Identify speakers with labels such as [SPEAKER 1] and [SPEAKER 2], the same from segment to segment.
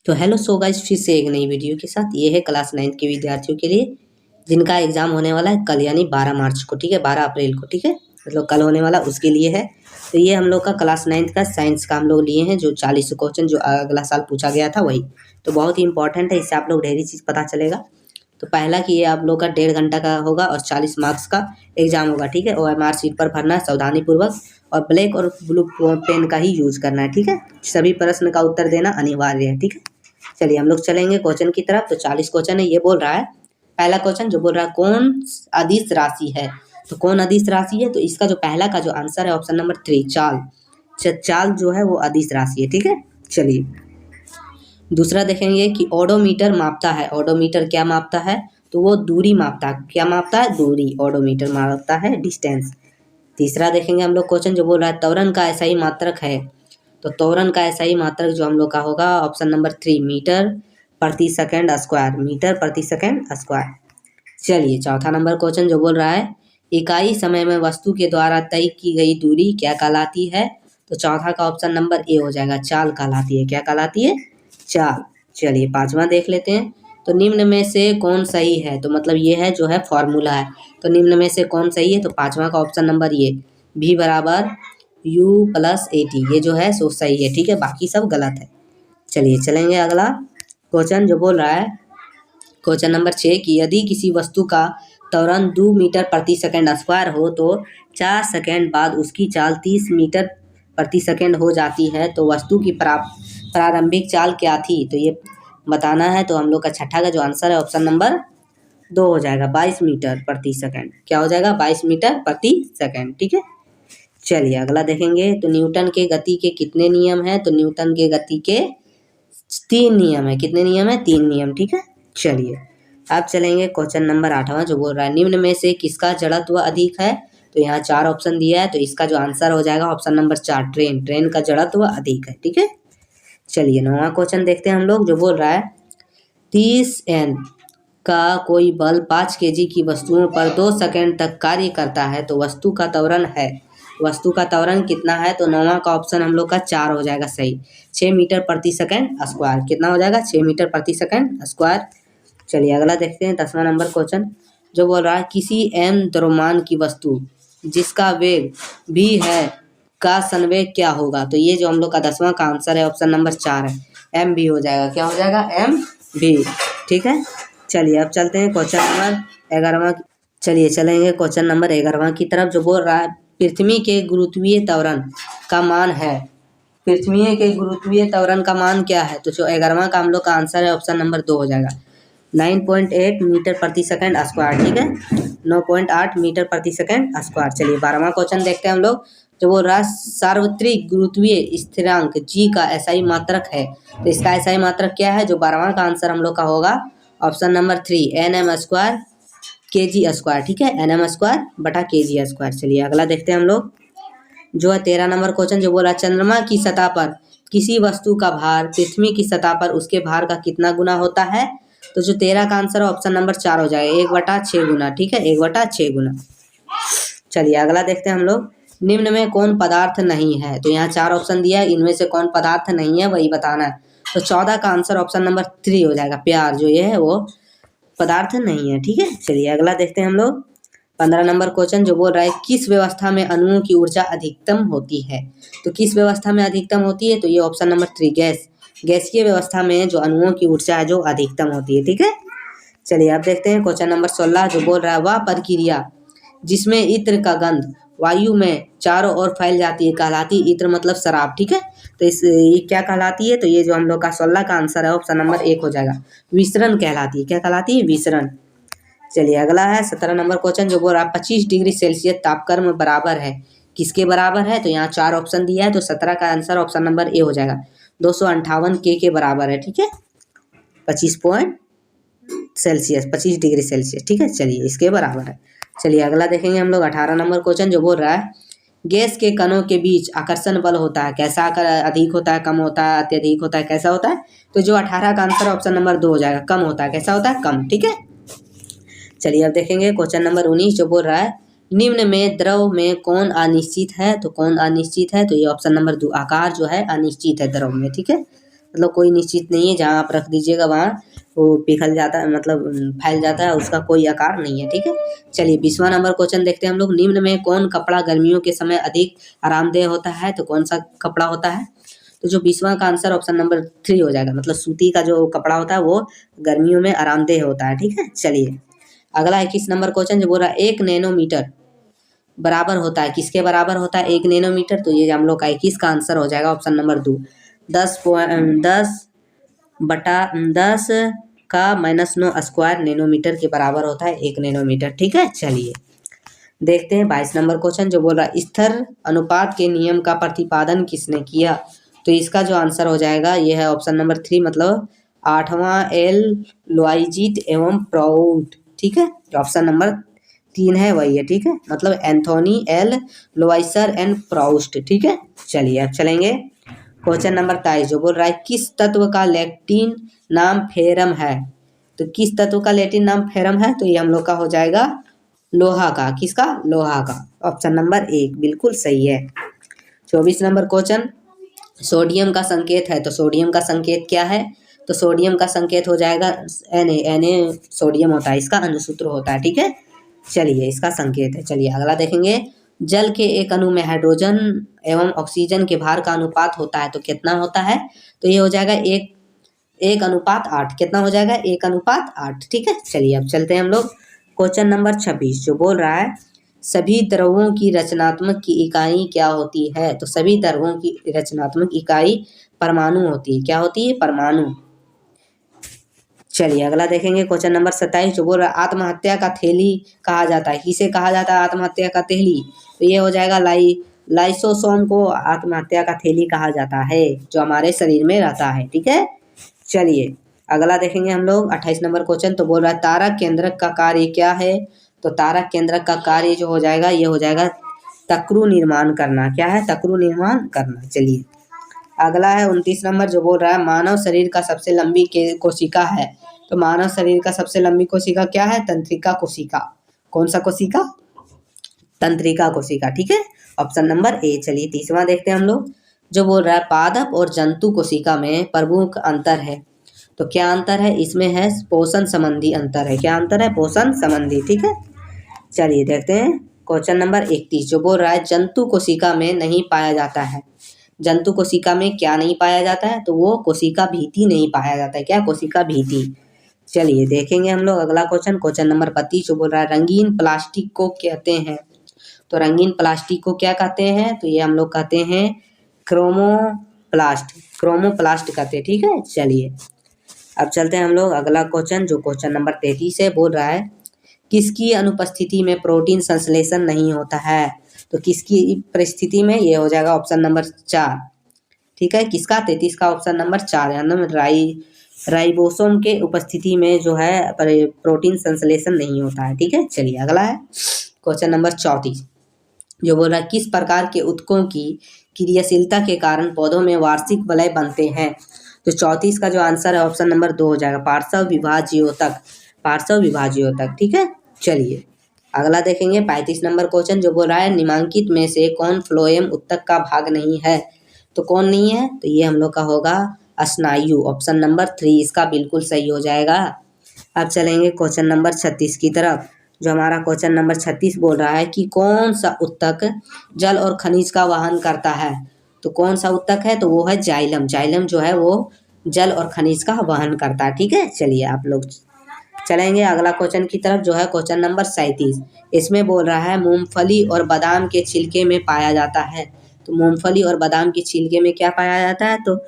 [SPEAKER 1] तो hello so guys, फिर से एक नई वीडियो के साथ। ये है क्लास 9 के विद्यार्थियों के लिए जिनका एग्जाम होने वाला है कल, यानी 12 मार्च को। ठीक है, 12 अप्रैल को। ठीक है, मतलब कल होने वाला उसके लिए है। तो ये हम लोग का क्लास 9 का साइंस का हम लोग लिए हैं, जो 40 क्वेश्चन जो अगला साल पूछा गया था वही। तो बहुत ही इंपॉर्टेंट है, इससे आप लोग ढेरी चीज़ पता चलेगा। तो पहला कि ये आप लोग का 1.5 घंटा का होगा और 40 मार्क्स का एग्जाम होगा। ठीक है, OMR शीट पर भरना है सावधानी पूर्वक, और ब्लैक और ब्लू पेन का ही यूज करना है। ठीक है, सभी प्रश्न का उत्तर देना अनिवार्य है। ठीक है, चलिए हम लोग चलेंगे क्वेश्चन की तरफ। तो 40 क्वेश्चन है। ये बोल रहा है, पहला क्वेश्चन जो बोल रहा है कौन अदिश राशि है। तो कौन अदिश राशि है, तो इसका जो पहला का जो आंसर है ऑप्शन नंबर 3, चाल। चाल जो है वो अदिश राशि है। ठीक है, चलिए दूसरा देखेंगे कि ओडोमीटर मापता है। ओडोमीटर क्या मापता है, तो वो दूरी मापता है। क्या मापता है, दूरी। ओडोमीटर मापता है डिस्टेंस। तीसरा देखेंगे हम लोग क्वेश्चन जो बोल रहा है त्वरण का ऐसा ही मात्रक है। तो त्वरण का ऐसा ही मात्रक जो हम लोग का होगा ऑप्शन नंबर 3, मीटर प्रति सेकंड स्क्वायर। मीटर प्रति सेकंड स्क्वायर। चलिए चौथा नंबर क्वेश्चन जो बोल रहा है इकाई समय में वस्तु के द्वारा तय की गई दूरी क्या कहलाती है। तो चौथा का ऑप्शन नंबर ए हो जाएगा, चाल कहलाती है। क्या कहलाती है, चाल। चलिए पांचवा देख लेते हैं। तो निम्न में से कौन सही है, तो मतलब ये है जो है फॉर्मूला है। तो निम्न में से कौन सही है, तो पांचवा का ऑप्शन नंबर ये, V बराबर U+AT, ये जो है सो सही है। ठीक है, बाकी सब गलत है। चलिए चलेंगे अगला क्वेश्चन जो बोल रहा है क्वेश्चन नंबर 6 कि यदि किसी वस्तु का त्वरण 2 मीटर प्रति सेकंड स्क्वायर हो तो 4 सेकंड बाद उसकी चाल 30 मीटर प्रति सेकंड हो जाती है, तो वस्तु की प्रारंभिक चाल क्या थी। तो ये बताना है। तो हम लोग का छठा का जो आंसर है ऑप्शन नंबर 2 हो जाएगा, 22 मीटर प्रति सेकंड। क्या हो जाएगा, 22 मीटर प्रति सेकंड। ठीक है, चलिए अगला देखेंगे। तो न्यूटन के गति के कितने नियम हैं, तो न्यूटन के गति के 3 नियम है। कितने नियम है, 3 नियम। ठीक है, चलिए अब चलेंगे क्वेश्चन नंबर 8वां जो बोल रहा है निम्न में से किसका जड़त्व अधिक है। तो यहाँ 4 ऑप्शन दिया है, तो इसका जो आंसर हो जाएगा ऑप्शन नंबर 4, ट्रेन। ट्रेन का जड़त्व अधिक है। ठीक है, चलिए 9वां क्वेश्चन देखते हैं हम लोग जो बोल रहा है 30 N का कोई बल 5 kg की वस्तुओं पर 2 सेकंड तक कार्य करता है, तो वस्तु का त्वरण है। वस्तु का त्वरण कितना है, तो 9वां का ऑप्शन हम लोग का 4 हो जाएगा सही, 6 मीटर प्रति सेकंड स्क्वायर। कितना हो जाएगा, 6 मीटर प्रति सेकंड स्क्वायर। चलिए अगला देखते हैं 10वां नंबर क्वेश्चन जो बोल रहा है किसी m द्रव्यमान की वस्तु जिसका वेग v है का संवेग क्या होगा। तो ये जो हम लोग का 10वां का आंसर है ऑप्शन नंबर 4 है, mv हो जाएगा। क्या हो जाएगा, mv। ठीक है, चलिए अब चलते हैं क्वेश्चन नंबर 11वां। चलिए चलेंगे क्वेश्चन नंबर 11वां की तरफ जो बोल रहा है पृथ्वी के गुरुत्वीय त्वरण का मान है। पृथ्वी के गुरुत्वीय त्वरण का मान क्या है, तो जो 11वां का हम लोग का आंसर है ऑप्शन नंबर 2 हो जाएगा, 9.8 मीटर प्रति सेकंड स्क्वायर। ठीक है, 9.8 मीटर प्रति सेकंड स्क्वायर। चलिए 12वां क्वेश्चन देखते हैं हम लोग जो बोल रहा है सार्वत्रिक गुरुत्वीय स्थिरांक g का SI मात्रक है। तो इसका SI मात्रक क्या है, जो 12वां का आंसर हम लोग का होगा option number 3, nm square kg square. ठीक है, nm स्क्वायर बटा kg स्क्वायर। चलिए अगला देखते हैं हम लोग जो है 13 नंबर क्वेश्चन जो बोला चंद्रमा की सतह पर किसी वस्तु का भार पृथ्वी की सतह पर उसके भार का कितना गुना होता है। तो जो 13 का आंसर ऑप्शन नंबर 4 हो जाएगा, 1/6 गुना। ठीक है, 1/6 गुना। चलिए अगला देखते हैं हम लोग निम्न में कौन पदार्थ नहीं है। तो यहाँ 4 ऑप्शन दिया है, इनमें से कौन पदार्थ नहीं है वही बताना है। तो 14 का आंसर ऑप्शन नंबर 3 हो जाएगा, प्यार जो ये है वो पदार्थ नहीं है। ठीक है, चलिए अगला देखते हैं हम लोग 15 नंबर क्वेश्चन जो बोल रहा है किस व्यवस्था में अणुओं की ऊर्जा अधिकतम होती है। तो किस व्यवस्था में अधिकतम होती है, तो ये ऑप्शन नंबर 3, गैस। गैसीय व्यवस्था में जो अणुओं की ऊर्जा है जो अधिकतम होती है। ठीक है, चलिए अब देखते हैं क्वेश्चन नंबर 16 जो बोल रहा है वह प्रक्रिया जिसमें इत्र का गंध वायु में चारों ओर फैल जाती है कहलाती है। इत्र मतलब शराब। ठीक है, तो ये क्या कहलाती है, तो ये जो हम लोग का 16 का आंसर है ऑप्शन नंबर 1 हो जाएगा, विसरण कहलाती है। क्या कहलाती है, विसरण। चलिए अगला है 17 नंबर क्वेश्चन जो बोल रहा है 25 डिग्री सेल्सियस तापक्रम बराबर है किसके बराबर है। तो यहाँ 4 ऑप्शन दिया है, तो 17 का आंसर ऑप्शन नंबर ए हो जाएगा, 258 के बराबर है। ठीक है, 25 डिग्री सेल्सियस। ठीक है, चलिए इसके बराबर है। चलिए अगला देखेंगे हम लोग 18 नंबर क्वेश्चन जो बोल रहा है गैस के कणों के बीच आकर्षण बल होता है कैसा, अधिक होता है, कम होता है, अत्यधिक होता है, कैसा होता है। तो जो 18 का आंसर ऑप्शन नंबर 2 हो जाएगा, कम होता है। कैसा होता है, कम। ठीक है, चलिए अब देखेंगे क्वेश्चन नंबर 19 जो बोल रहा है निम्न में द्रव में कौन अनिश्चित है। तो कौन अनिश्चित है, तो ये ऑप्शन नंबर 2, आकार जो है अनिश्चित है द्रव में। ठीक है, मतलब कोई निश्चित नहीं है, जहाँ आप रख दीजिएगा वहाँ वो पिघल जाता है, मतलब फैल जाता है, उसका कोई आकार नहीं है, ठीक है। चलिए 20वां नंबर क्वेश्चन देखते हैं हम लोग। निम्न में कौन कपड़ा गर्मियों के समय अधिक आरामदेह होता है? तो कौन सा कपड़ा होता है? तो जो 20वां का आंसर ऑप्शन नंबर 3 हो जाएगा, मतलब सूती का जो कपड़ा होता है वो गर्मियों में आरामदेह होता है, ठीक है। चलिए अगला 21 नंबर क्वेश्चन जो बोल रहा है 1 नैनोमीटर बराबर होता है, किसके बराबर होता है 1 नैनोमीटर? तो ये हम लोग का 21 का आंसर हो जाएगा ऑप्शन नंबर 2, 10 का -9 स्क्वायर नैनोमीटर के बराबर होता है 1 नैनोमीटर, ठीक है। चलिए देखते हैं 22 नंबर क्वेश्चन जो बोल रहा है स्थिर अनुपात के नियम का प्रतिपादन किसने किया? तो इसका जो आंसर हो जाएगा ये है ऑप्शन नंबर 3, मतलब 8वां एल लॉइजिट एवं प्राउड, ठीक है। जो ऑप्शन नंबर 3 है वही है, ठीक है, मतलब एंथोनी एल लोइसर एंड प्राउस्ट, ठीक है। चलिए अब चलेंगे क्वेश्चन नंबर 23 जो बोल रहा है किस तत्व का लैटिन नाम फेरम है? तो किस तत्व का लैटिन नाम फेरम है? तो ये हम लोग का हो जाएगा लोहा का, किसका? लोहा का, ऑप्शन नंबर 1 बिल्कुल सही है। 24 नंबर क्वेश्चन सोडियम का संकेत है, तो सोडियम का संकेत क्या है? तो सोडियम का संकेत हो जाएगा Na सोडियम होता है, इसका अनुसूत्र होता है, ठीक है। चलिए इसका संकेत है। चलिए अगला देखेंगे जल के एक अणु में हाइड्रोजन एवं ऑक्सीजन के भार का अनुपात होता है, तो कितना होता है? तो ये हो जाएगा 1:8, कितना हो जाएगा? 1:8, ठीक है। चलिए अब चलते हैं हम लोग क्वेश्चन नंबर 26 जो बोल रहा है सभी द्रवों की रचनात्मक की इकाई क्या होती है? तो सभी द्रवों की रचनात्मक इकाई परमाणु होती है, क्या होती है? परमाणु। चलिए अगला देखेंगे क्वेश्चन नंबर 27 जो बोल रहा है आत्महत्या का थैली कहा जाता है, किसे कहा जाता है आत्महत्या का थैली? तो ये हो जाएगा लाइसोसोम को आत्महत्या का थैली कहा जाता है, जो हमारे शरीर में रहता है, ठीक है। चलिए अगला देखेंगे हम लोग 28 नंबर क्वेश्चन तो बोल रहा है तारक केंद्रक का कार्य क्या है? तो तारक केंद्रक का कार्य जो हो जाएगा ये हो जाएगा तक्रू निर्माण करना, क्या है? तक्रू निर्माण करना। चलिए अगला है 29 नंबर जो बोल रहा है मानव शरीर का सबसे लंबी कोशिका है, तो मानव शरीर का सबसे लंबी कोशिका क्या है? तंत्रिका कोशिका। कौन सा कोशिका? तंत्रिका कोशिका, ठीक है, ऑप्शन नंबर ए। चलिए 30वां देखते हैं हम लोग जो बोल रहा है पादप और जंतु कोशिका में प्रमुख अंतर है, तो क्या अंतर है? इसमें है पोषण संबंधी अंतर है, क्या अंतर है? पोषण संबंधी, ठीक है। चलिए देखते हैं क्वेश्चन नंबर 31 जो बोल रहा है जंतु कोशिका में नहीं पाया जाता है, जंतु कोशिका में क्या नहीं पाया जाता है? तो वो कोशिका भीति नहीं पाया जाता है, क्या? कोशिका भीति। चलिए देखेंगे हम लोग अगला क्वेश्चन नंबर 32 जो बोल रहा है रंगीन प्लास्टिक को कहते हैं, तो रंगीन प्लास्टिक को क्या कहते हैं? तो ये हम लोग कहते हैं क्रोमोप्लास्ट कहते हैं, ठीक है। चलिए अब चलते हैं हम लोग अगला क्वेश्चन जो क्वेश्चन नंबर 33 है, बोल रहा है किसकी अनुपस्थिति में प्रोटीन संश्लेषण नहीं होता है? तो किसकी परिस्थिति में? ये हो जाएगा ऑप्शन नंबर 4, ठीक है। किसका? 33 का ऑप्शन नंबर 4 यानी राइबोसोम के उपस्थिति में जो है प्रोटीन संश्लेषण नहीं होता है, ठीक है। चलिए अगला है क्वेश्चन नंबर 34 जो बोल रहा है किस प्रकार के ऊतकों की क्रियाशीलता के कारण पौधों में वार्षिक वलय बनते हैं? तो 34 का जो आंसर है ऑप्शन नंबर 2 हो जाएगा पार्श्व विभाज्योतक, ठीक है। चलिए अगला देखेंगे 35 नंबर क्वेश्चन जो बोल रहा है निम्नलिखित में से कौन फ्लोएम ऊतक का भाग नहीं है? तो कौन नहीं है? तो ये हम लोग का होगा स्नायु, ऑप्शन नंबर 3 इसका बिल्कुल सही हो जाएगा। अब चलेंगे क्वेश्चन नंबर 36 की तरफ जो हमारा क्वेश्चन नंबर 36 बोल रहा है कि कौन सा ऊतक जल और खनिज का वहन करता है? तो कौन सा ऊतक है? तो वो है जाइलम, जाइलम जो है वो जल और खनिज का वहन करता है, ठीक है। चलिए आप लोग चलेंगे अगला क्वेश्चन की तरफ जो है क्वेश्चन नंबर 37 इसमें बोल रहा है मूंगफली और बादाम के छिलके में पाया जाता है, तो मूंगफली और बादाम के छिलके में क्या पाया जाता है? तो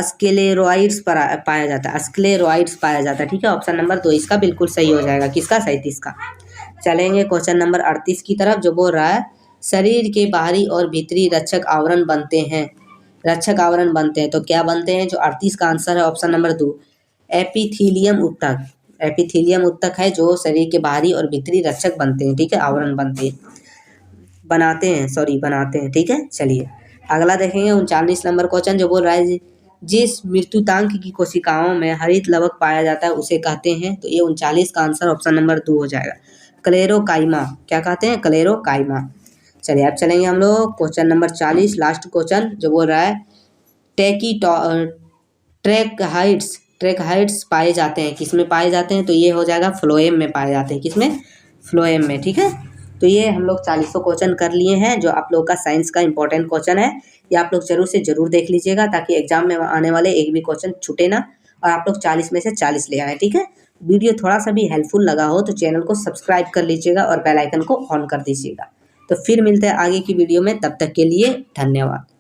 [SPEAKER 1] स्क्लेरोइड्स पाया जाता है, स्क्लेरोइड्स पाया जाता है, ठीक है, ऑप्शन नंबर 2 इसका बिल्कुल सही हो जाएगा, किसका? 37 का। चलेंगे क्वेश्चन नंबर 38 की तरफ जो बोल रहा है शरीर के बाहरी और भीतरी रक्षक आवरण बनते हैं, तो क्या बनते हैं? जो 38 का आंसर है ऑप्शन नंबर 2 एपिथीलियम ऊतक है जो शरीर के बाहरी और भीतरी रक्षक बनते हैं, ठीक है, आवरण बनाते हैं, ठीक है। चलिए अगला देखेंगे 39 नंबर क्वेश्चन जो बोल रहा है जिस मृत्युतांक की कोशिकाओं में हरित लवक पाया जाता है उसे कहते हैं, तो ये 39 का आंसर ऑप्शन नंबर 2 हो जाएगा क्लेरोकाइमा, क्या कहते हैं? क्लेरोकाइमा। चलिए अब चलेंगे हम लोग क्वेश्चन नंबर 40 लास्ट क्वेश्चन जो बोल रहा है ट्रैक हाइड्स पाए जाते हैं, किस में पाए जाते हैं, तो ये हो जाएगा फ्लोएम में पाए जाते हैं, किसमें, फ्लोएम में। ठीक है, तो ये हम लोग 40 क्वेश्चन कर लिए हैं, जो आप लोग का साइंस का इंपॉर्टेंट क्वेश्चन है। ये आप लोग जरूर से जरूर देख लीजिएगा, ताकि एग्जाम में आने वाले एक भी क्वेश्चन छूटे ना, और आप लोग 40 में से 40 ले आए। ठीक है, वीडियो थोड़ा सा भी हेल्पफुल लगा हो तो चैनल को सब्सक्राइब कर लीजिएगा और बेल आइकन को ऑन कर दीजिएगा। तो फिर मिलते हैं आगे की वीडियो में, तब तक के लिए धन्यवाद।